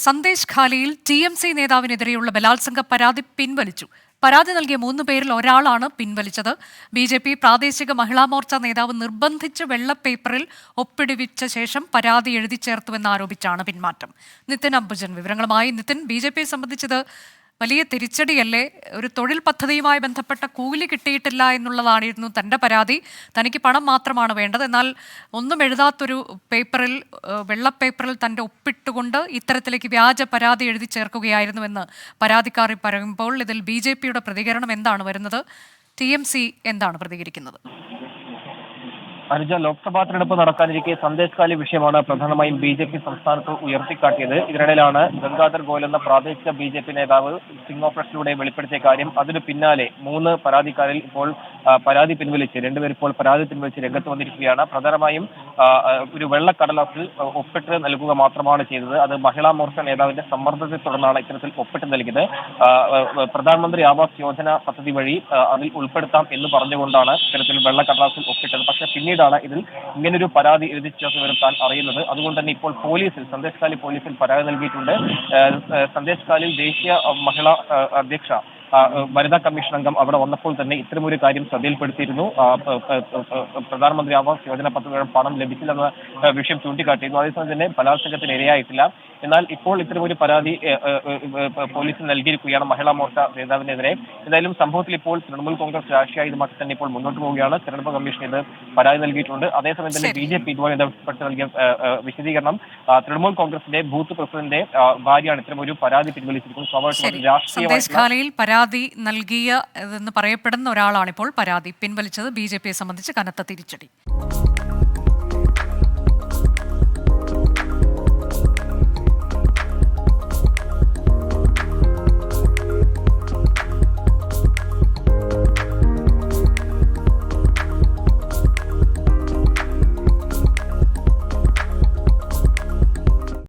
Sandesh ഖാലിയിൽ TMC നേതാവിനെതിരെയുള്ള ബലാത്സംഗ പരാതി പിൻവലിച്ചു. പരാതി നൽകിയ 3 പേരിൽ ഒരാളാണ് പിൻവലിച്ചത്. BJP പ്രാദേശിക മഹിളാ മോർച്ച നേതാവ് നിർബന്ധിച്ച് വെള്ളപ്പേപ്പറിൽ ഒപ്പിടുവിച്ച ശേഷം പരാതി എഴുതി ചേർത്തുവെന്നാരോപിച്ചാണ് പിന്മാറ്റം. നിതിൻ അംബുജൻ വിവരങ്ങളുമായി. നിതിൻ, BJP സംബന്ധിച്ചത് വലിയ തിരിച്ചടിയല്ലേ? ഒരു തൊഴിൽ പദ്ധതിയുമായി ബന്ധപ്പെട്ട കൂലി കിട്ടിയിട്ടില്ല എന്നുള്ളതായിരുന്നു തൻ്റെ പരാതി. തനിക്ക് പണം മാത്രമാണ് വേണ്ടത്. എന്നാൽ ഒന്നും എഴുതാത്തൊരു പേപ്പറിൽ, വെള്ളപ്പേപ്പറിൽ തൻ്റെ ഒപ്പിട്ടുകൊണ്ട് ഇത്തരത്തിലേക്ക് വ്യാജ പരാതി എഴുതി ചേർക്കുകയായിരുന്നുവെന്ന് പരാതിക്കാരി പറയുമ്പോൾ ഇതിൽ BJPയുടെ പ്രതികരണം എന്താണ് വരുന്നത്? TMC എന്താണ് പ്രതികരിക്കുന്നത്? അനുജ, ലോക്സഭാ തെരഞ്ഞെടുപ്പ് നടക്കാനിരിക്കെ സന്ദേശ് ഖാലി വിഷയമാണ് പ്രധാനമായും BJP സംസ്ഥാനത്ത് ഉയർത്തിക്കാട്ടിയത്. ഇതിനിടയിലാണ് ഗംഗാധർ ഗോയൽ എന്ന പ്രാദേശിക BJP നേതാവ് സ്റ്റിംഗ് ഓപ്പറേഷനിലൂടെ വെളിപ്പെടുത്തിയ കാര്യം. അതിനു പിന്നാലെ 3 പരാതിക്കാരിൽ ഇപ്പോൾ പരാതി പിൻവലിച്ച് 2 പേർ ഇപ്പോൾ പരാതി പിൻവലിച്ച് രംഗത്ത് വന്നിരിക്കുകയാണ്. പ്രധാനമായും ഒരു വെള്ളക്കടലാസിൽ ഒപ്പിട്ട് നൽകുക മാത്രമാണ് ചെയ്തത്. അത് മഹിളാ മോർച്ച നേതാവിന്റെ സമ്മർദ്ദത്തെ തുടർന്നാണ് ഇത്തരത്തിൽ ഒപ്പിട്ട് നൽകിയത്. പ്രധാനമന്ത്രി ആവാസ് യോജന പദ്ധതി വഴി അതിൽ ഉൾപ്പെടുത്താം എന്ന് പറഞ്ഞുകൊണ്ടാണ് ഇത്തരത്തിൽ വെള്ളക്കടലാസിൽ ഒപ്പിട്ടത്. പക്ഷേ പിന്നീടാണ് ഇതിൽ ഇങ്ങനൊരു പരാതി എഴുതി ചേർത്ത് വരുത്താൻ അറിയുന്നത്. അതുകൊണ്ട് തന്നെ ഇപ്പോൾ സന്ദേശ് ഖാലി പോലീസിൽ പരാതി നൽകിയിട്ടുണ്ട്. സന്ദേശ് ഖാലിൽ ദേശീയ മഹിളാ അധ്യക്ഷ വനിതാ കമ്മീഷൻ അംഗം അവിടെ വന്നപ്പോൾ തന്നെ ഇത്തരമൊരു കാര്യം ശ്രദ്ധയിൽപ്പെടുത്തിയിരുന്നു. പ്രധാനമന്ത്രി ആവാസ് യോജന പദ്ധതിയുടെ പണം ലഭിച്ചില്ലെന്ന വിഷയം ചൂണ്ടിക്കാട്ടിയിരുന്നു. അതേസമയം തന്നെ ബലാത്സംഗത്തിന് ഇരയായിട്ടില്ല. എന്നാൽ ഇപ്പോൾ ഇത്തരമൊരു പരാതി പോലീസിന് നൽകിയിരിക്കുകയാണ് മഹിളാ മോർച്ച നേതാവിനെതിരെ. എന്തായാലും സംഭവത്തിൽ ഇപ്പോൾ തൃണമൂൽ കോൺഗ്രസ് രാഷ്ട്രീയമാക്കി തന്നെ ഇപ്പോൾ മുന്നോട്ട് പോവുകയാണ്. തെരഞ്ഞെടുപ്പ് കമ്മീഷൻ ഇത് പരാതി നൽകിയിട്ടുണ്ട്. അതേസമയം തന്നെ BJP ഇതുമായി ബന്ധപ്പെട്ട് നൽകിയ വിശദീകരണം, തൃണമൂൽ കോൺഗ്രസിന്റെ ബൂത്ത് പ്രസിഡന്റ് ഭാര്യയാണ് ഇത്തരമൊരു പരാതി പിൻവലിച്ചിരിക്കുന്നത്. സ്വാഭാവികമായും രാഷ്ട്രീയമായി പരാതി നൽകിയ എന്ന് പറയപ്പെടുന്ന ഒരാളാണിപ്പോൾ പരാതി പിൻവലിച്ചത്. BJPയെ സംബന്ധിച്ച് കനത്ത തിരിച്ചടി.